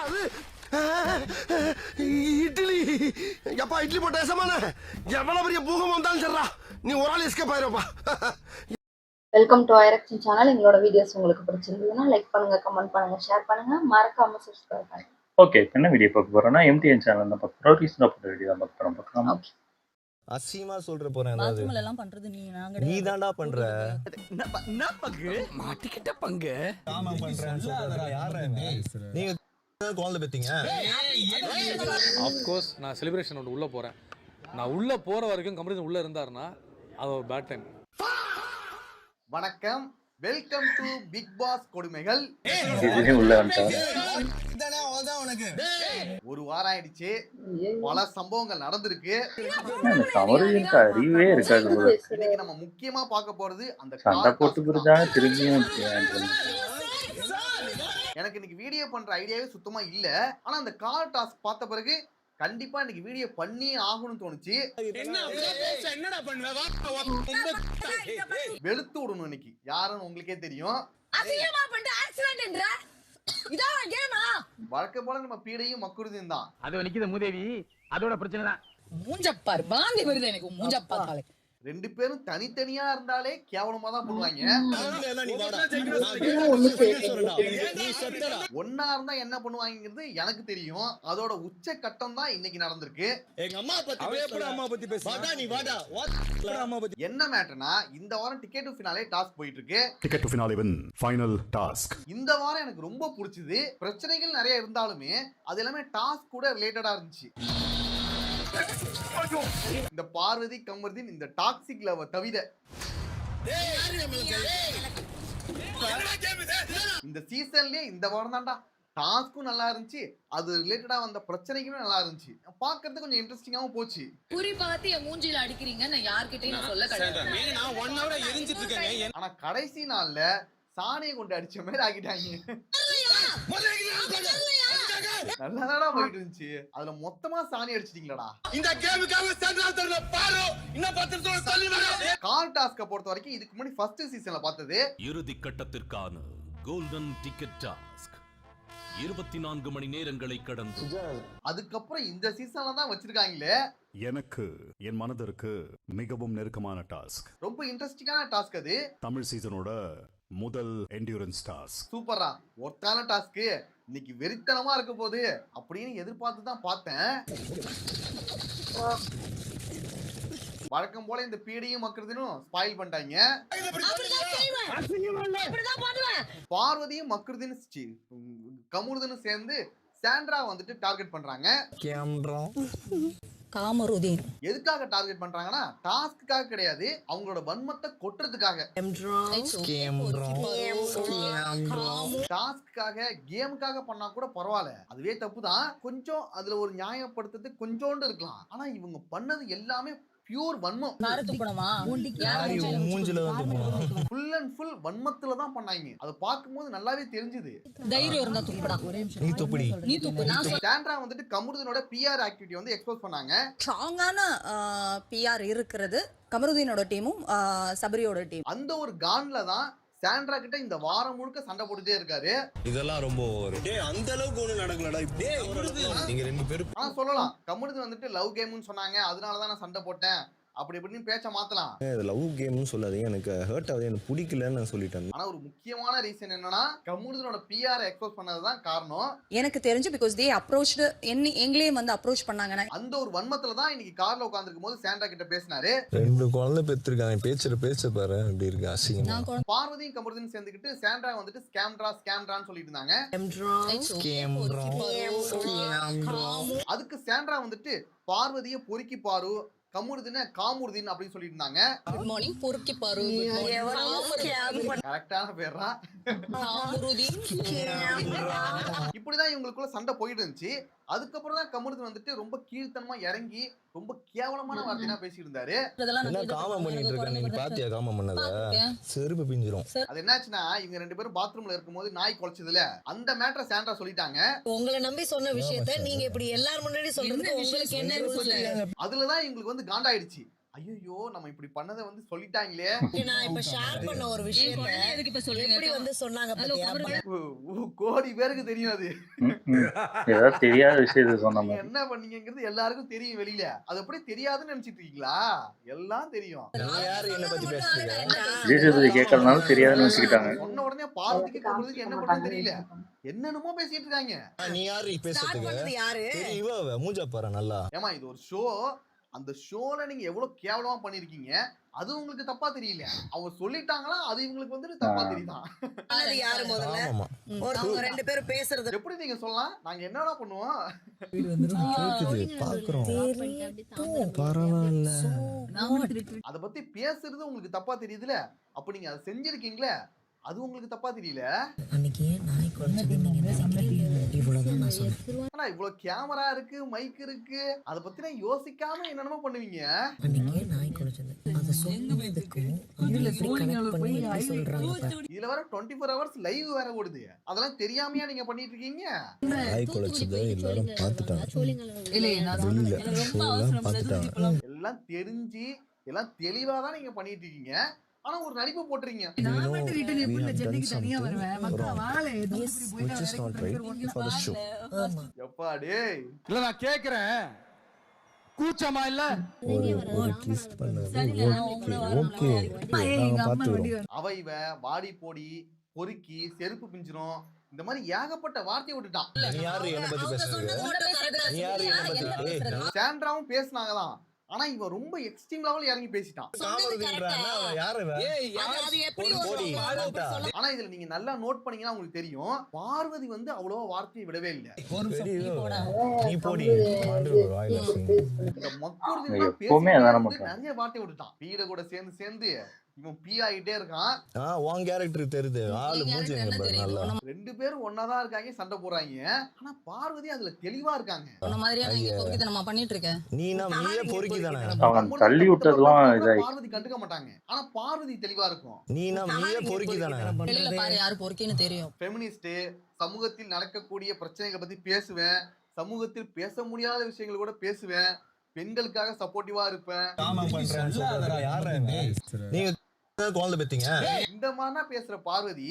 என்னது இட்லி? எப்பா இட்லி போட்ட சமான எவ்வளவு பெரிய பூகம் வந்தாலும் சரிடா, நீ ஒரு ஆள் எஸ்கேப் ஆயிருப்பா. வெல்கம் டு ஐரக்ஷன் சேனல். எங்களோட வீடியோஸ் உங்களுக்கு பிடிச்சிருந்ததுன்னா லைக் பண்ணுங்க, கமெண்ட் பண்ணுங்க, ஷேர் பண்ணுங்க, மறக்காம சப்ஸ்கிரைப் பண்ணுங்க. ஓகே, என்ன வீடியோ பார்க்க போறோம்னா MTN சேனல் தான் பார்க்க போறோம். ரீசனா போட்ட வீடியோ தான் பார்க்க போறோம். ஓகே. அசிமா சொல்ற போறேன். பாத்ரூம்ல எல்லாம் பண்றது நீ தான்டா பண்ற. என்ன பங்கு மாட்டிக்கிட்ட பங்கு ஆமா பண்றேன்னு சொல்றா யாரா நீங்க குழந்தை பெத்தீங்க? ஆஃப் கோர்ஸ் நான் செலிப்ரேஷன் ஒன்று உள்ளே போகிறேன். நான் உள்ளே போகிற வரைக்கும் கம்பெனி உள்ளே இருந்தாருன்னா அது ஒரு பேட் டைம். வணக்கம், வெல்கம் டு பிக் பாஸ் கொடுமைகள். இதுவே உள்ள வந்துட்டாங்க. ஒரு வாரம் ஆயிடுச்சு, பல சம்பவங்கள் நடந்திருக்கு. கமருதீனுக்கு அறிவே இருக்காது போல. இன்னைக்கு நம்ம முக்கியமா பார்க்க போறது அந்த சண்டை போட்டு புரிஞ்சாங்க திரும்பியும். எனக்கு இன்னைக்கு வீடியோ பண்ற ஐடியாவே சுத்தமா இல்ல. ஆனா அந்த கார் டாஸ்க் பார்த்த பிறகு கண்டிப்பா இன்னைக்கு வீடியோ பண்ணி ஆகணும்னு தோணுச்சு. வெளுத்து விடணும் இன்னைக்கு யாருன்னு உங்களுக்கே தெரியும். வழக்கம் போல நம்ம பீடையும் மக்குருதியும் தான். அது நிக்குது மூதேவி, அதோட பிரச்சனை தான். மூஞ்சப்பார் பாந்தி வருது எனக்கு மூஞ்சப்பாத்தாலே. ரெண்டு பேரும் தனித்தனியா இருந்தாலே கேவலமா தான் பண்ணுவாங்க. ஒன்னா இருந்தா என்ன பண்ணுவாங்கிறது எனக்கு தெரியும். அதோட உச்ச கட்டம் தான் இன்னைக்கு நடந்திருக்கு. என்ன மேட்டர்னா, இந்த வாரம் டிக்கெட் டு ஃபினாலே டாஸ்க் போயிட்டு இருக்கு. Ticket to finale win final task. இந்த வாரம் எனக்கு ரொம்ப பிடிச்சது. பிரச்சனைகள் நிறைய இருந்தாலுமே அது எல்லாமே டாஸ்க் கூட ரிலேட்டடா இருந்துச்சு. இந்த பார்வதி கமருதீன் இந்த டாக்ஸிக் லவ் தவிர இந்த சீசன்லயே இந்த வாரம் தான்டா டாஸ்க்கும் நல்லா இருந்துச்சு, அது ரிலேட்டடா வந்த பிரச்சனைக்குமே நல்லா இருந்துச்சு. பாக்குறது கொஞ்சம் இன்ட்ரெஸ்டிங்காவும் போச்சு. குறி பார்த்து என் மூஞ்சில அடிக்கிறீங்க, நான் யார்கிட்டயும் நான் சொல்ல கிடையாது. ஆனா கடைசி நாள்ல சாணியை கொண்டு அடிச்ச மாதிரி ஆக்கிட்டாங்க. நல்லாதாடா போயிட்டு இருந்துச்சு, அதுல மொத்தமா சாணி அடிச்சிட்டீங்களா? இந்த கேமுக்காக சென்ட்ரல் தெருல பாரு இன்ன 10 நிமிஷம் தள்ளி வர. கார் டாஸ்க பொறுத்த வரைக்கும் இதுக்கு முன்னாடி ஃபர்ஸ்ட் சீசன்ல பார்த்தது இறுதி கட்டத்திற்கான கோல்டன் டிக்கெட் டாஸ்க் 24 மணி நேரங்களை கடந்து அதுக்கப்புறம் இந்த சீசன்ல தான் வச்சிருக்காங்களே. எனக்கு என் மனதிற்கு மிகவும் நெருக்கமான டாஸ்க். ரொம்ப இன்ட்ரெஸ்டிங்கான டாஸ்க் அது. தமிழ் சீசனோட முதல் என்டியூரன்ஸ் டாஸ்க். சூப்பரா ஒர்த்தான டாஸ்க். இன்னைக்கு வெறித்தனமா இருக்க போகுது அப்படின்னு எதிர்பார்த்து தான் பார்த்தேன். வழக்கம் போல இந்த பீடையும் மக்குறதுனும் ஸ்பாயில் பண்ணிட்டாங்க. பார்வதியும் மக்குறதுன்னு கமுருதனும் சேர்ந்து சாண்ட்ரா வந்துட்டு டார்கெட் பண்றாங்க. காமருதீன் எதுக்காக டார்கெட் பண்றாங்கன்னா டாஸ்க்குக்காக கிடையாது, அவங்களோட வன்மத்தை கொட்டுறதுக்காக. டாஸ்க்குக்காக கேமுக்காக பண்ணா கூட பரவாயில்ல, அதுவே தப்பு தான். கொஞ்சம் அதுல ஒரு நியாயப்படுத்துறது கொஞ்சோண்டு இருக்கலாம். ஆனா இவங்க பண்ணது எல்லாமே pure Vanmam. Full and full வன்மத்துல தான் பண்ணாங்க. அதை பார்க்கும்போது நல்லாவே தெரிஞ்சது. தைரியம் இருந்தா துப்புடா. நீ துப்பு. சாண்ட்ரா வந்துட்டு கமருதீனோட PR ஆக்டிவிட்டி வந்து எக்ஸ்போஸ் பண்ணாங்க. ஸ்ட்ராங்கான PR இருக்கிறது கமருதீனோட டீமும் சபரியோட டீம். அந்த ஒரு கான்ல தான் சாண்ட்ரா கிட்ட இந்த வாரம் முழுக்க சண்டை போட்டுட்டே இருக்காரு. இதெல்லாம் ரொம்ப அந்த அளவுக்கு ஒண்ணு நடக்கலடா. இப்படியே நீங்க ரெண்டு பேரும் ஆனா சொல்லலாம் கமருதீன் வந்துட்டு லவ் கேம்னு சொன்னாங்க, அதனாலதான் நான் சண்டை போட்டேன் அப்படி இப்படின்னு பேச்ச மாத்தலாம். லவ் கேம்னு சொல்லாதீங்க, எனக்கு ஹர்ட் ஆகுது, எனக்கு பிடிக்கலன்னு நான் சொல்லிட்டேன். ஆனா ஒரு முக்கியமான ரீசன் என்னன்னா கமருதீனோட PR எக்ஸ்போஸ் பண்ணதுதான் காரணம். எனக்கு தெரிஞ்சு பிகாஸ் தே அப்ரோச்ட் எங்களையும் வந்து அப்ரோச் பண்ணாங்க. அந்த ஒரு வன்மத்துல தான் இன்னைக்கு கார்ல உட்கார்ந்திருக்கும் போது சாண்ட்ரா கிட்ட பேசினாரு. ரெண்டு குழந்தை பெற்றிருக்காங்க, பேச்ச பாரு அப்படி இருக்கு அசிங்கமா. பார்வதியும் கமருதீன் சேர்ந்துக்கிட்டு சாண்ட்ரா வந்துட்டு ஸ்கேம்ட்ரான்னு சொல்லிட்டு இருந்தாங்க. அதுக்கு சாண்ட்ரா வந்துட்டு பார்வதியை பொறுக்கி பாரு, கமுருதீன காமுருதீன் அப்படின்னு சொல்லிட்டு இருந்தாங்க. குட் மார்னிங் பொறுக்கி பாரு. கரெக்டான பேர்ரா. இப்படிதான் இவங்களுக்குள்ள சண்டை போயிட்டு இருந்துச்சு. அதுக்கப்புறம் தான் கமருதீன் வந்துட்டு ரொம்ப கீழ்த்தனமா இறங்கி ரொம்ப கேவலமான வார்த்தையா பேசிட்டு இருந்தாரு. என்ன காமம் பண்ணிட்டு இருக்க நீ? பாத்தியா காமம் பண்ணத? செருப்பு பிஞ்சிரும். அது என்னாச்சுன்னா இவங்க ரெண்டு பேரும் பாத்ரூம்ல இருக்கும்போது நாய் குலைச்சதுல அந்த மேட்டரை சாண்ட்ரா சொல்லிட்டாங்க. உங்களை நம்பி சொன்ன விஷயத்தை நீங்க இப்படி எல்லாரும் முன்னாடி சொல்றது உங்களுக்கு என்ன? அதுலதான் இவங்களுக்கு வந்து காண்டாயிடுச்சு. ஐயோ நம்ம இப்படி பண்ணதை வந்து சொல்லிட்டாங்களே. நான் இப்ப ஷேர் பண்ண ஒரு விஷயம் எப்படி வந்து சொன்னாங்க பாத்தியா? கோடி பேருக்கு தெரியும் அது. ஏதாவது தெரியாத விஷயத்த சொன்ன நீங்க மாதிரி. என்ன பண்ணீங்கிறது எல்லாருக்கும் தெரியும் வெளியில. அது எப்படி தெரியாதுன்னு நினைச்சிட்டு இருக்கீங்களா? எல்லாம் தெரியும். யாரு என்ன பத்தி பேசுறீங்க? விஜய் கேட்கறதுனால தெரியாதுன்னு நினைச்சுக்கிட்டாங்க. சொன்ன உடனே பார்வதிக்கு கமருதுக்கு என்ன பண்ணு தெரியல. என்னென்னமோ பேசிட்டு இருக்காங்க. நீ யாரு பேசுறதுக்கு? யாரு இவ மூஞ்ச பாரு நல்லா. ஏமா இது ஒரு ஷோ. அந்த ஷோல நீங்க எவ்வளவு கேவலமா பண்ணிருக்கீங்க, அது உங்களுக்கு தப்பா தெரியல. அவங்க சொல்லிட்டாங்களா, அது இவங்களுக்கு வந்து தப்பா தெரியுதா? யாரு முதல்ல ஒருத்தவங்க ரெண்டு பேரும் பேசுறது எப்படி நீங்க சொல்லலாம்? நாங்க என்னடா பண்ணுவோம்? அத பத்தி பேசுறது உங்களுக்கு தப்பா தெரியுதுல, அப்ப நீங்க அதை செஞ்சிருக்கீங்களே, அது உங்களுக்கு தப்பா தெரியல. அன்னைக்கு நாய் குறைச்சது நீங்க நினைக்கிறீங்க இவ்வளவுதான் நான் சொன்னேன். ஆனா இவ்வளவு கேமரா இருக்கு, மைக் இருக்கு, அத பத்தி நான் யோசிக்காம என்னென்னமோ பண்ணுவீங்க. அன்னைக்கு நாய் குறைச்சது அத சொன்னதுக்கும் இதுல எப்படி கனெக்ட் பண்ணி எப்படி சொல்றாங்க? இதுல வர 24 hours லைவ் வேற ஓடுது. அதெல்லாம் தெரியாமையா நீங்க பண்ணிட்டு இருக்கீங்க? நாய் குலைச்சது எல்லாரும் பார்த்துட்டாங்க. எல்லாம் தெரிஞ்சு எல்லாம் தெளிவா தான் நீங்க பண்ணிட்டு இருக்கீங்க. ஆனா ஒரு நடிப்பு போட்டுறீங்க. எப்பா டேய், இல்ல நான் கேக்குறேன், கூச்சமா இல்ல? அவ இவ வாடி போடி பொறுக்கி செருப்பு பிஞ்சிரும் இந்த மாதிரி ஏகப்பட்ட வார்த்தையை விட்டுட்டான். நீ யாரு என்ன பத்தி பேசுறீங்க? நீ யாரு என்ன பத்தி? சாண்ட்ராவும் பேசினாங்கதான். ஆனா இவன் ரொம்ப எக்ஸ்ட்ரீம் லெவல் இறங்கி பேசிட்டான். ஆனா இதுல நீங்க நல்லா நோட் பண்ணீங்கன்னா உங்களுக்கு தெரியும், பார்வதி வந்து அவ்வளவா வார்த்தையை விடவே இல்லை. இந்த மக்கூர் நிறைய வார்த்தை விட்டுட்டான். வீட கூட சேர்ந்து சேர்ந்து இவன் பி ஆகிட்டே இருக்கான். உன் கேரக்டர் தெரியுது. ஆளு மூஞ்சிங்க பாரு நல்லா. ரெண்டு பேரும் ஒன்னாதான் இருக்காங்க, சண்டை போடுறாங்க. ஆனா பார்வதி அதுல தெளிவா இருக்காங்க. தள்ளி விட்டதெல்லாம் பார்வதி கண்டுக்க மாட்டாங்க. ஆனா பார்வதி தெளிவா இருக்கும். ஃபெமினிஸ்ட், சமூகத்தில் நடக்கக்கூடிய பிரச்சனைகளை பத்தி பேசுவேன், சமூகத்தில் பேச முடியாத விஷயங்கள் கூட பேசுவேன், பெண்களுக்காக சப்போர்ட்டிவா இருப்பேன். இந்த மாதிரினா பேசுற பார்வதி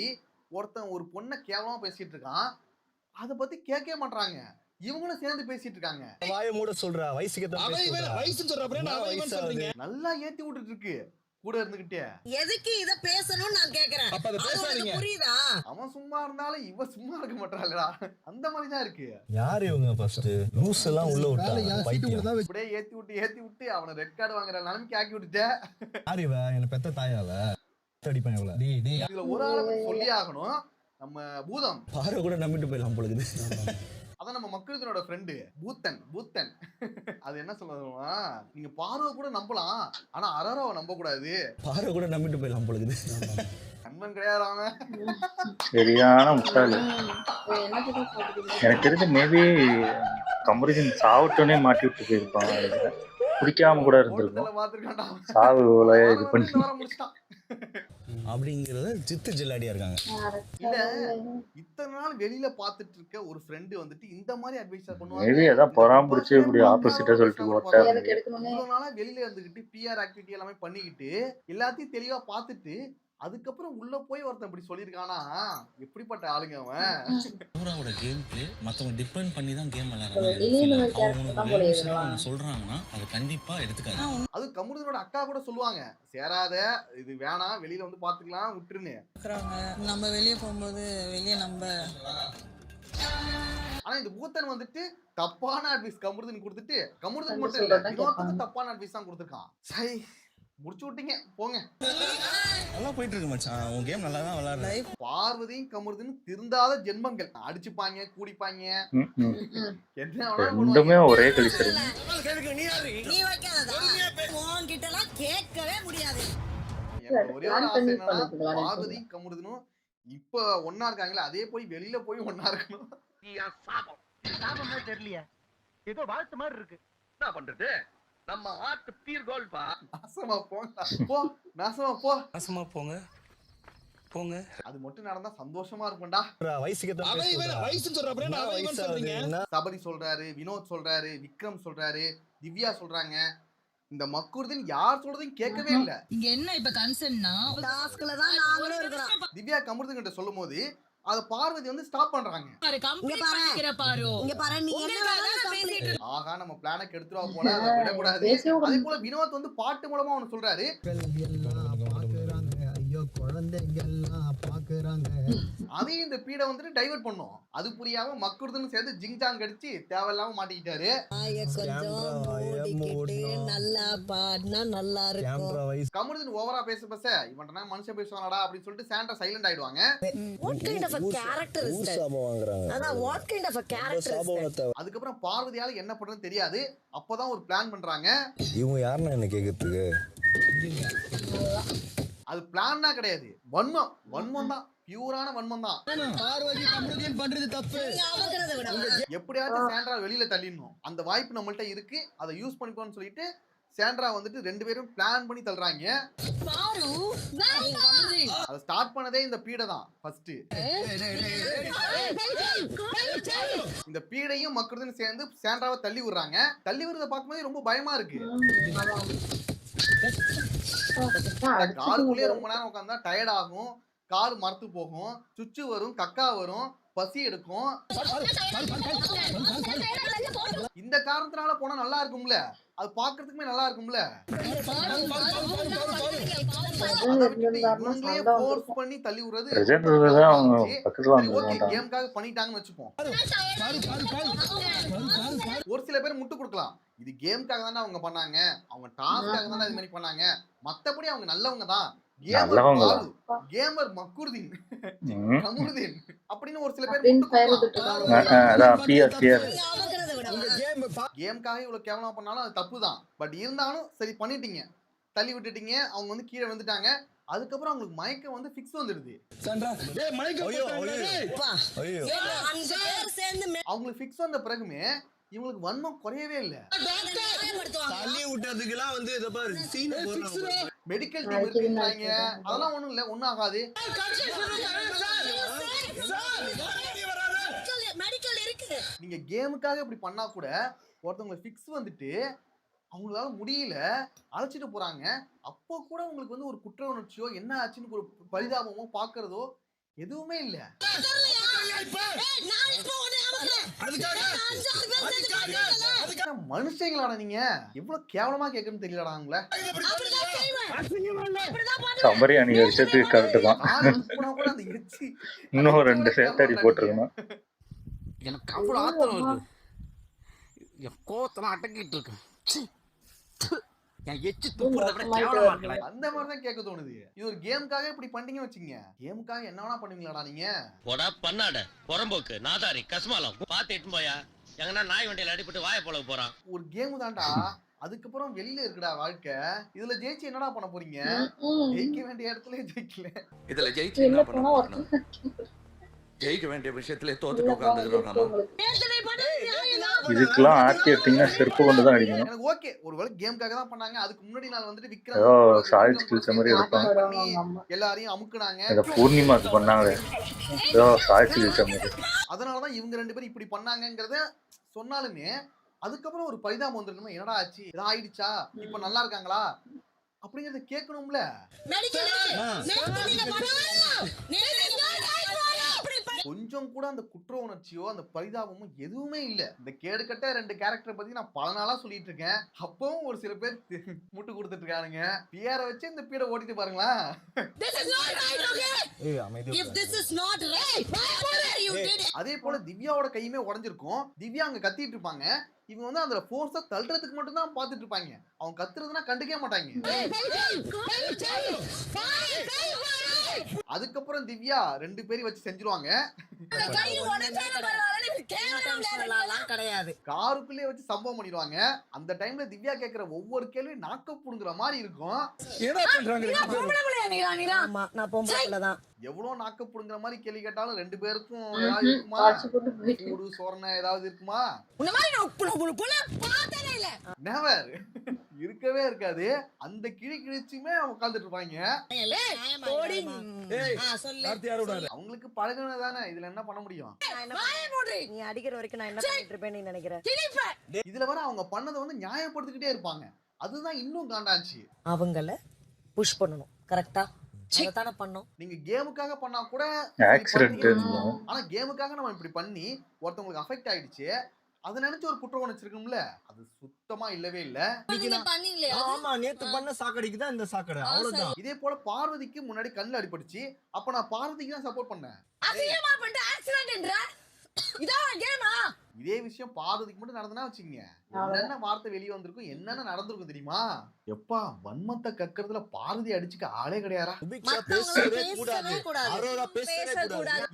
ஒருத்தன் ஒரு பொண்ணை கேவலமா பேசிட்டு இருக்கான், அத பத்தி கேட்கவே மாட்டாங்க. இவங்களும் சேர்ந்து பேசிட்டு இருக்காங்க. வாயை மூட சொல்றா, வயசுக்கு நல்லா ஏத்தி விட்டுட்டு இருக்கு கூட இருந்துகிட்டே. எதுக்கு இத பேசணும் நான் கேக்குறேன். அப்ப அத பேசாதீங்க. புரியுதா? அவன் சும்மா இருந்தாலும் இவ சும்மா இருக்க மாட்டாளடா. அந்த மாதிரி தான் இருக்கு. யார் இவங்க ஃபர்ஸ்ட் லூஸ் எல்லாம் உள்ள விட்டாங்க. அப்படியே ஏத்தி விட்டு அவனை ரெட் கார்டு வாங்குற நிலைமைக்கு ஆக்கி விட்டுட்ட. யார் இவ? என்ன பெத்த தாயாவ அடிப்பான் இவள. இதுல ஒரு ஆளை பத்தி சொல்லி ஆகணும். நம்ம பூதம் பாரு கூட நம்பிட்டு போயிடலாம் பொழுது. அதான் நம்ம மக்களுக்கு ஃப்ரெண்டு பூத்தன். அது என்ன சொல்லுவா, நீங்க பார்வை கூட நம்பலாம், ஆனா அரராவை நம்ப கூடாது. பார்வை கூட நம்பிட்டு போயிடலாம் பொழுது. நண்பன் கிடையாது அவன். சரியான முட்டாளு. எனக்கு தெரிஞ்ச மேபி கமருதீன் சாவட்டோனே மாட்டி விட்டு போயிருப்பான். குடிக்காம கூட இருந்திருக்கும். சாவு இது பண்ணி அப்படிங்கறத சித்து ஜில்லாடியா இருக்காங்க. இல்ல இத்தனை நாள் வெளியில பாத்துட்டு இருக்க ஒரு ஃப்ரெண்ட் வந்துட்டு இந்த மாதிரி அட்வைஸ் பண்ணுவாங்க. மேபி அதான் பொறாம பிடிச்சி இப்படி ஆப்போசிட்டா சொல்லிட்டு ஓட்டாரு. இவ்வளவு நாளா வெளியில இருந்துகிட்டு பிஆர் ஆக்டிவிட்டி எல்லாமே பண்ணிக்கிட்டு எல்லாத்தையும் தெளிவா பாத்துட்டு அதுக்கப்புறம் உள்ள போய் ஒருத்தன் இப்படி சொல்லிருக்கானா, எப்படிப்பட்ட ஆளுங்க அவன்? பூராவோட கேம்க்கு மத்தவங்க டிபெண்ட் பண்ணி தான் கேம் விளையாடுறாங்க. சொல்றாங்கன்னா அது கண்டிப்பா எடுத்துக்காது. அது கமருதனோட அக்கா கூட சொல்லுவாங்க, சேராத, இது வேணாம், வெளியில வந்து பாத்துக்கலாம் விட்டுருன்னு. நம்ம வெளியே போகும்போது வெளியே நம்ம. ஆனா இந்த பூத்தன் வந்துட்டு தப்பான அட்வைஸ் கமருதன் கொடுத்துட்டு, கமருதன் மட்டும் இல்ல இன்னொருத்தருக்கு தப்பான அட்வைஸ் தான் கொடுத்துருக்கான். சை முடிச்சு விட்டீங்க போங்க. நல்லா போயிட்டு இருக்கு மச்சான், உன் கேம் நல்லா தான் விளையாடுற. பார்வதியும் கமருதன் திருந்தாத ஜென்மங்கள். அடிச்சுப்பாங்க, கூடிப்பாங்க, என்ன ரெண்டுமே ஒரே கலிசரி. நீ வைக்காதடா, உன்கிட்டலாம் கேட்கவே முடியாது. ஒரே ஒரு ஆசை என்னன்னா, பார்வதியும் கமருதனும் இப்ப ஒன்னா இருக்காங்களே அதே போய் வெளியில போய் ஒன்னா இருக்கணும். சாபமே தெரியலையே, ஏதோ வாழ்த்து மாதிரி இருக்கு. என்ன பண்றது? நம்ம ஆர்ட் பீர் கோல் பா. நாசமா போங்க, போ நாசமா போ, நாசமா போங்க போங்க. அது மட்டும் நடந்தா சந்தோஷமா இருக்கும்டா. வயசு சொல்றீங்க. சபரி சொல்றாரு, வினோத் சொல்றாரு, விக்ரம் சொல்றாரு, திவ்யா சொல்றாங்க. இந்த மக்குருதின் யார் சொல்றதையும் கேட்கவே இல்ல. இங்க என்ன இப்ப கன்சர்ன்னா டாஸ்க்ல தான் நாங்களும் இருக்கோம். திவ்யா அமிர்தம் கிட்ட சொல்லும் போது அத பார்வதி வந்து ஸ்டாப் பண்றாங்க. ஆகா நம்ம பிளானை கெடுத்துறா போல, அதை விடக்கூடாது. அதே போல வினோத் வந்து பாட்டு மூலமா அவனு சொல்றாரு, அதையும் இந்த பீடை வந்துட்டு டைவர்ட் பண்ணும். அது புரியாம மக்குருதுன்னு சேர்ந்து ஜிங்ஜாங் அடிச்சு தேவையில்லாம மாட்டிக்கிட்டாரு. நல்லா பாடினா நல்லா இருக்கும். கமருதன் ஓவரா பேச இவன்டா மனுஷன் பேசுவானடா அப்படின்னு சொல்லிட்டு சாண்டா சைலண்ட் ஆயிடுவாங்க. அதுக்கப்புறம் பார்வதியால என்ன பண்றதுன்னு தெரியாது. அப்பதான் ஒரு பிளான் பண்றாங்க. இவங்க யாருன்னு என்ன கேக்குறதுக்கு? அது பிளான்னா கிடையாது, வன்மம். வன்மம் தான், பியூரான வன்மம் தான். எப்படியாச்சும் சாண்ட்ரா வெளியில தள்ளிடணும், அந்த வாய்ப்பு நம்மள்ட்ட இருக்கு, அதை யூஸ் பண்ணிப்போம்னு சொல்லிட்டு சாண்ட்ரா வந்துட்டு 2 பேரும் பிளான் பண்ணி தள்ளுறாங்க. அதை ஸ்டார்ட் பண்ணதே இந்த பீடை தான் ஃபர்ஸ்ட். இந்த பீடையும் மக்களும் சேர்ந்து சாண்ட்ராவை தள்ளி விடுறாங்க. தள்ளி விடுறத பார்க்கும்போது ரொம்ப பயமா இருக்கு. காருக்குள்ளேயே ரொம்ப நேரம் உட்காந்தா டயர்ட் ஆகும், கால் மரத்து போகும், சுச்சு வரும், கக்கா வரும், பசி எடுக்கும். இந்த காரணத்தினால போனா நல்லா இருக்கும்ல, அது பாக்குறதுக்குமே நல்லா இருக்கும்ல. இவங்களே ஃபோர்ஸ் பண்ணி தள்ளி விடுறது கேம்காக பண்ணிட்டாங்கன்னு வச்சுப்போம். ஒரு சில பேர் முட்டு கொடுக்கலாம், இது கேம்காக தானே அவங்க பண்ணாங்க, அவங்க டாஸ்க்காக தானே இது மாதிரி பண்ணாங்க, மத்தபடி அவங்க நல்லவங்க தான், கேமர் மக்குருதீன் கமருதீன் அப்படின்னு ஒரு சில பேர் கேம்காக இவ்வளவு கேவலமா பண்ணாலும் அது தப்பு தான். பட் இருந்தாலும் சரி பண்ணிட்டீங்க, தள்ளி விட்டுட்டீங்க, அவங்க வந்து கீழே வந்துட்டாங்க. அதுக்கப்புறம் அவங்களுக்கு மயக்கம் வந்து ஃபிக்ஸ் வந்துடுது. அவங்களுக்கு ஃபிக்ஸ் வந்த பிறகுமே இவங்களுக்கு வன்மம் குறையவே இல்ல. மெடிக்கல் டீம் இருக்குறாங்க, அதெல்லாம் ஒண்ணும் இல்ல, ஒண்ணும் ஆகாது. நீங்க கேமுக்காக இப்படி பண்ணா கூட ஒருத்தவங்க ஃபிக்ஸ் வந்துட்டு அவங்களால முடியல, அழைச்சிட்டு போறாங்க. அப்போ கூட உங்களுக்கு வந்து ஒரு குற்ற உணர்ச்சியோ என்ன ஆச்சுன்னு ஒரு பரிதாபமோ பாக்குறதோ எதுவுமே இல்ல. மனுஷங்களாடா நீங்க, எவ்வளவு கேவலமா கேக்குன்னு தெரியலடா உங்களை. இன்னும் 2 சேட்டாடி போட்டுருக்கணும். எனக்கு அவ்வளவு ஆத்திரம் இருக்கு, என் கோவத்தெல்லாம் அடக்கிட்டு இருக்கேன். அந்த மாதிரிதான் கேட்க தோணுது. இது ஒரு கேமுக்காக இப்படி பண்ணீங்க வச்சுங்க, கேமுக்காக என்ன வேணா பண்ணுவீங்களாடா நீங்க? பண்ணாட புறம்போக்கு நாதாரி கஸ்மாலம் பாத்துட்டு போயா எங்கன்னா நாய் வண்டியில அடிபட்டு வாய போல போறான். ஒரு கேம் தான்டா, அதுக்கப்புறம் வெளியில இருக்குடா வாழ்க்கை. இதுல ஜெயிச்சு என்னடா பண்ண போறீங்க? ஜெயிக்க வேண்டிய இடத்துல ஜெயிக்கல, இதுல ஜெயிச்சு என்ன பண்ண போறோம்? ஜெயிக்க வேண்டிய விஷயத்துல தோத்துட்டு உட்கார்ந்துக்கிறோம். இதுக்கெல்லாம் ஆர்த்தி எடுத்தீங்கன்னா செருப்பு கொண்டு தான் அடிக்கணும். எனக்கு ஓகே, ஒருவேளை கேமுக்காக தான் பண்ணாங்க. அதுக்கு முன்னாடி நாள் வந்துட்டு விக்ரம் எல்லாரையும் அமுக்குனாங்க. இந்த பூர்ணிமாக்கு பண்ணாங்க, அதனாலதான் இவங்க 2 பேரும் இப்படி பண்ணாங்கங்கறத சொன்னாலுமே அதுக்கப்புறம் ஒரு பரிதாபம் வந்துருக்கணும். என்னடா ஆச்சு, ஏதா ஆயிடுச்சா, இப்ப நல்லா இருக்காங்களா அப்படிங்கறத கேட்கணும்ல. கொஞ்சம் கூட அந்த குற்ற உணர்ச்சியோ அந்த பரிதாபமும் எதுவுமே இல்ல. இந்த கேடுகட்ட 2 கேரக்டரை பத்தி நான் பல நாளா சொல்லிட்டு இருக்கேன். அப்பவும் ஒரு சில பேர் முட்டு கொடுத்துட்டு இருக்கானுங்க. பியரை வச்சு இந்த பீடை ஓட்டிட்டு பாருங்களா. அதே போல திவ்யாவோட கையுமே உடைஞ்சிருக்கும். திவ்யா அங்க கத்திட்டு இருப்பாங்க, இவங்க வந்து அந்த ஃபோர்ஸா தள்ளுறதுக்கு மட்டும் தான் பாத்துட்டு இருப்பாங்க. அவங்க கத்துறதுனா கண்டுக்கவே மாட்டாங்க. அதுக்கப்புறம் திவ்யா 2 பேரையும் வச்சு செஞ்சிருவாங்க. காருக்குள்ளே வச்சு சம்பவம் பண்ணிடுவாங்க. அந்த டைம்ல திவ்யா கேக்குற ஒவ்வொரு கேள்வி நாக்க புடுங்குற மாதிரி இருக்கும். எவ்வளவு நாக்க புடுங்குற மாதிரி கேள்வி கேட்டாலும் 2 பேருக்கும் ஏதாவது இருக்குமா? சூடு சோரணை ஏதாவது இருக்குமா? நெவர், இருக்கவே இருக்காது. அந்த கிழி கிழிச்சுமே உட்கார்ந்துட்டு இருப்பாங்க. அவங்களுக்கு பழகுனதானே, இதுல என்ன பண்ண முடியும்? நீ அடிக்கிற வரைக்கும் நான் என்ன பண்ணிட்டு இருப்பேன்னு நினைக்கிறேன். இதுல வர அவங்க பண்ணதை வந்து நியாயப்படுத்திக்கிட்டே இருப்பாங்க. அதுதான் இன்னும் காண்டாச்சு. அவங்கள புஷ் பண்ணணும் கரெக்டா தானே பண்ணோம். நீங்க கேமுக்காக பண்ணா கூட ஆக்சிடென்ட். ஆனா கேமுக்காக நம்ம இப்படி பண்ணி ஒருத்தவங்களுக்கு அஃபெக்ட் ஆயிடுச்சு, அதை நினைச்சு ஒரு குற்ற உணர்ச்சி இருக்கும்ல, அது சுத்தமா இல்லவே இல்ல. ஆமா நேத்து பண்ண சாக்கடைக்கு தான் இந்த சாக்கடை அவ்வளவுதான். இதே போல பார்வதிக்கு முன்னாடி கண்ணுல அடிபட்டுச்சு, அப்ப நான் பார்வதிக்கு தான் சப்போர்ட் பண்ணேன். இதே விஷயம் பார்வதிக்கு மட்டும் நடந்தனா வச்சுக்கீங்க, என்னென்ன வார்த்தை வெளியே வந்திருக்கும், என்னென்ன நடந்திருக்கும் தெரியுமா? எப்பா வன்மத்தை கக்கிறதுல பார்வதி அடிச்சுக்க ஆளே கிடையாரா.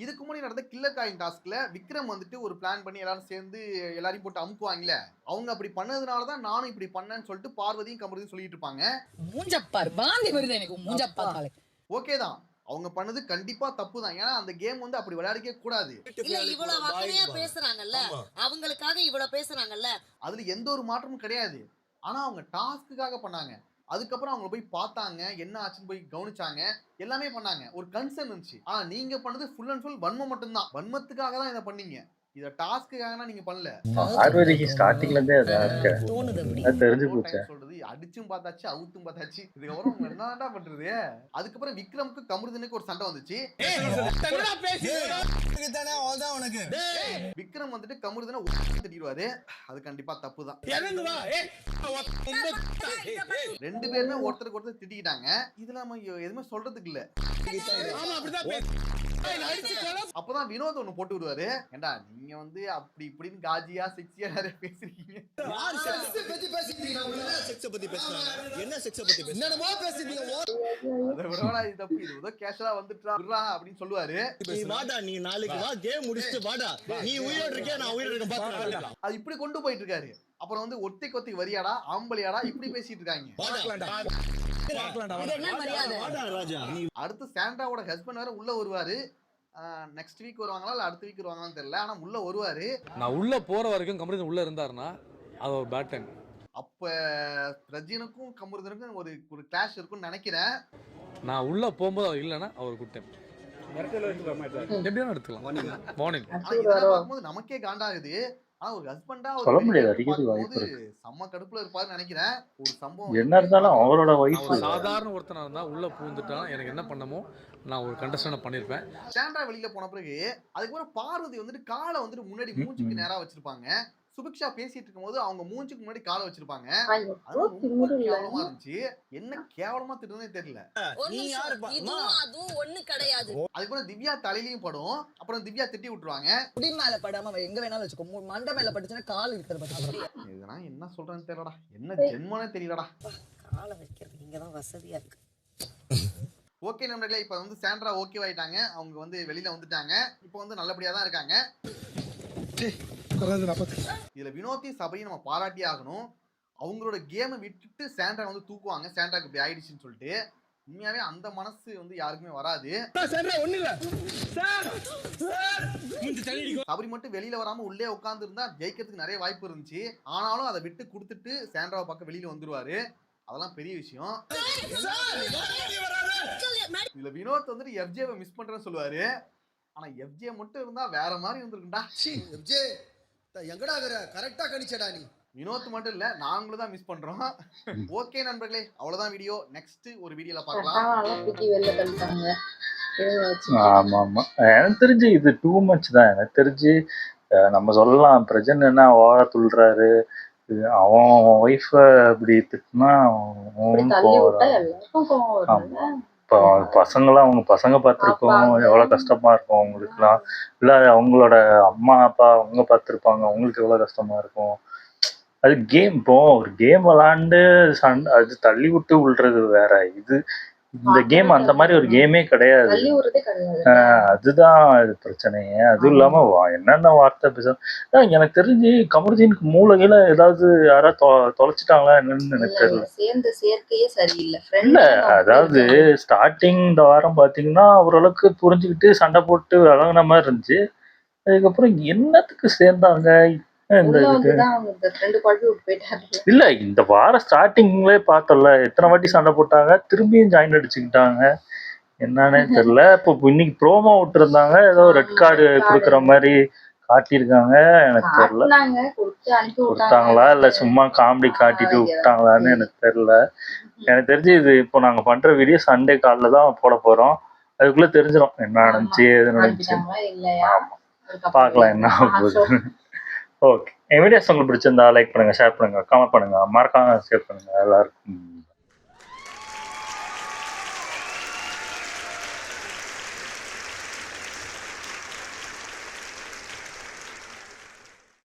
இதுக்கு முன்னாடி நடந்த கில்லர் காயின் டாஸ்க்ல விக்ரம் வந்துட்டு ஒரு பிளான் பண்ணி எல்லாரும் சேர்ந்து எல்லாரையும் போட்டு அமுக்குவாங்கல்ல, அவங்க அப்படி பண்ணதுனாலதான் நானும் இப்படி பண்ணேன்னு சொல்லிட்டு பார்வதியும் கமருதியும் சொல்லிட்டு இருப்பாங்க. ஓகே தான், அவங்க பண்ணது கண்டிப்பா தப்பு தான். ஏன்னா அந்த கேம் வந்து அப்படி விளையாடிக்க கூடாது. பேசுறாங்கல்ல, அவங்களுக்காக இவ்வளவு பேசுறாங்கல்ல, அதுல எந்த ஒரு மாற்றமும் கிடையாது. ஆனா அவங்க டாஸ்க்குக்காக பண்ணாங்க. அதுக்கப்புறம் அவங்க போய் பார்த்தாங்க, என்ன ஆச்சுன்னு போய் கவனிச்சாங்க, எல்லாமே பண்ணாங்க, ஒரு கன்சர்ன் இருந்துச்சு. ஆனா நீங்க பண்ணது ஃபுல் அண்ட் ஃபுல் வன்மம் மட்டும்தான். வன்மத்துக்காக தான் இதை பண்ணீங்க, இத டாஸ்க்குக்காக நீங்க பண்ணல. பார்வதிக்கு ஸ்டார்டிங்ல இருந்தே அது தெரிஞ்சு போச்சு. சொல்றது அடிச்சும் பார்த்தாச்சு, அவுத்தும் பார்த்தாச்சு, இதுக்கப்புறம் என்னடா பண்றது? அதுக்கப்புறம் விக்ரமுக்கு கமருதனுக்கு ஒரு சண்டை வந்துச்சு. விக்ரம் வந்துட்டு கமருதனை திட்டிடுவாரு, அது கண்டிப்பா தப்பு தான். ரெண்டு பேருமே ஒருத்தருக்கு ஒருத்தர் திட்டிக்கிட்டாங்க, இதுல நம்ம எதுவுமே சொல்றதுக்கு இல்ல. அப்பதான் வினோத் ஒண்ணு போட்டு விடுவாரு, ஏண்டா நீங்க வந்து அப்படி இப்படின்னு காஜியா செக்ஸியா நிறைய பேசுறீங்க, அப்படின்னு சொல்லுவாரு. அது இப்படி கொண்டு போயிட்டு இருக்காரு. அப்புறம் வந்து ஒத்தைக்கு ஒத்தைக்கு வரியாடா, ஆம்பளியாடா, இப்படி பேசிட்டு இருக்காங்க. அடுத்து சாண்ட்ராவோட ஹஸ்பண்ட் வேற உள்ள வருவாரு. நெக்ஸ்ட் வீக் வருவாங்களா இல்ல அடுத்த வீக் வருவாங்களான்னு தெரியல, ஆனா உள்ள வருவாரு. நான் உள்ள போற வரைக்கும் கமருதன் உள்ள இருந்தாருன்னா அது ஒரு பேட் டைம். அப்ப பிரஜினுக்கும் கமருதனுக்கும் ஒரு கிளாஷ் இருக்கும்னு நினைக்கிறேன். நான் உள்ள போகும்போது அவர் இல்லைன்னா அவர் குட் டைம் எப்படியான எடுத்துக்கலாம். மார்னிங் பார்க்கும்போது நமக்கே காண்டாகுது. ஆனா ஒரு ஹஸ்பண்டா சொல்ல முடியாது, அடிக்கிறது வாய்ப்பு இருக்கு. செம்ம கடுப்புல இருப்பாருன்னு நினைக்கிறேன். ஒரு சம்பவம் என்ன இருந்தாலும் அவரோட வைஃப் சாதாரண ஒருத்தனா இருந்தா உள்ள பூந்துட்டான், எனக்கு என்ன பண்ணமோ நான் ஒரு கண்டஸ்டன்ட் பண்ணிருப்பேன். சாண்ட்ரா வெளியில போன பிறகு அதுக்கப்புறம் பார்வதி வந்துட்டு காலை வந்துட்டு முன்னாடி மூஞ்சுக்கு நேரா வச்சிருப்பாங்க. சுபிக்ஷா பேசிட்டு இருக்கும்போது அவங்க மூஞ்சுக்கு முன்னாடி காலை வச்சிருப்பாங்க. அது ரொம்ப கேவலமா இருந்துச்சு. என்ன கேவலமா திட்டுனே தெரியல. அதுக்கப்புறம் திவ்யா தலையிலயும் படும். அப்புறம் திவ்யா திட்டி விட்டுருவாங்க. மேல படாம எங்க வேணாலும் வச்சுக்கோ, மண்டை மேல பட்டுச்சுன்னா கால் இருக்கிறது. இதெல்லாம் என்ன சொல்றேன்னு தெரியலடா, என்ன ஜென்மனே தெரியலடா. காலை வைக்கிறது இங்கதான் வசதியா இருக்கு. ஓகே நண்பர்களே, இப்போ வந்து சாண்ட்ரா ஓகே ஆயிட்டாங்க, அவங்க வந்து வெளியில வந்துட்டாங்க, இப்போ வந்து நல்லபடியா தான் இருக்காங்க. இதுல வினோத்தையும் சபையும் நம்ம பாராட்டி ஆகணும். அவங்களோட கேமை விட்டுட்டு சாண்ட்ரா வந்து தூக்குவாங்க, சாண்ட்ராக்கு இப்படி ஆயிடுச்சுன்னு சொல்லிட்டு. உண்மையாவே அந்த மனசு வந்து யாருக்குமே வராது. சபரி மட்டும் வெளியில வராம உள்ளே உட்கார்ந்து இருந்தா ஜெயிக்கிறதுக்கு நிறைய வாய்ப்பு இருந்துச்சு. ஆனாலும் அதை விட்டு கொடுத்துட்டு சாண்ட்ராவை பக்கம் வெளியில வந்துருவாரு, அதெல்லாம் பெரிய விஷயம். இதுல வினோத் வந்துட்டு எஃப்ஜேவை மிஸ் பண்றேன்னு சொல்லுவாரு. ஆனா எஃப்ஜே மட்டும் இருந்தா வேற மாதிரி இருந்திருக்குண்டா. எஃப்ஜே எங்கடா வர கரெக்டா கணிச்சடா நீ. வினோத் மட்டும் இல்ல, நாங்களும் தான் மிஸ் பண்றோம். ஓகே நண்பர்களே, அவ்வளவுதான் வீடியோ. நெக்ஸ்ட் ஒரு வீடியோல பார்க்கலாம். ஆமா ஆமா, எனக்கு தெரிஞ்சு இது டூ மச் தான். எனக்கு தெரிஞ்சு நம்ம சொல்லலாம் பிரஜன் ஓர துள்ளுறாரு, அவன் ஒய்ஃப அப்படி திட்டினா இப்போ பசங்களாம் அவங்க பசங்க பார்த்துருக்கோம், எவ்வளோ கஷ்டமா இருக்கும் அவங்களுக்குலாம். இல்லை அவங்களோட அம்மா அப்பா அவங்க பார்த்துருப்பாங்க, அவங்களுக்கு எவ்வளோ கஷ்டமா இருக்கும். அது கேம். இப்போ ஒரு கேம் விளாண்டு அது தள்ளி விட்டு விழுறது வேற. இந்த கேம் அந்த மாதிரி ஒரு கேமே கிடையாது. அதுதான் இது பிரச்சனையே. அதுவும் இல்லாம என்னென்ன வார்த்தை பேச, எனக்கு தெரிஞ்சு கமருதீனுக்கு மூளையில ஏதாவது யாராவது தொலைச்சிட்டாங்களா என்னன்னு எனக்கு தெரியல. இல்ல அதாவது ஸ்டார்டிங் இந்த வாரம் பாத்தீங்கன்னா ஓரளவுக்கு புரிஞ்சுக்கிட்டு சண்டை போட்டு விளங்குன மாதிரி இருந்துச்சு. அதுக்கப்புறம் என்னத்துக்கு சேர்ந்தாங்க இல்ல, இந்த வாரம் ஸ்டார்டிங்லயே பார்த்தோம்ல எத்தனை வாட்டி சண்டை போட்டாங்க, திரும்பியும் ஜாயின் அடிச்சுக்கிட்டாங்க, என்னன்னே தெரியல. இப்போ இன்னைக்கு ப்ரோமோ விட்டுருந்தாங்க, ஏதோ ரெட் கார்டு கொடுக்குற மாதிரி காட்டியிருக்காங்க, எனக்கு தெரியல. காட்டுனாங்க, கொடுத்து அனுப்பி கொடுத்தாங்களா இல்லை சும்மா காமெடி காட்டிட்டு விட்டாங்களான்னு எனக்கு தெரியல. எனக்கு தெரிஞ்சு இது இப்போ நாங்கள் பண்ணுற வீடியோ சண்டே காலைல தான் போட போகிறோம். அதுக்குள்ளே தெரிஞ்சிடும் என்ன நடந்துச்சு எது நடந்துச்சு. பார்க்கலாம் என்ன ஆகுது. ஓகே, என் வீடியோஸ் உங்களுக்கு பிடிச்சிருந்தா லைக் பண்ணுங்கள், ஷேர் பண்ணுங்கள், கமெண்ட் பண்ணுங்கள், மறக்காம ஷேர் பண்ணுங்கள். எல்லாருக்கும்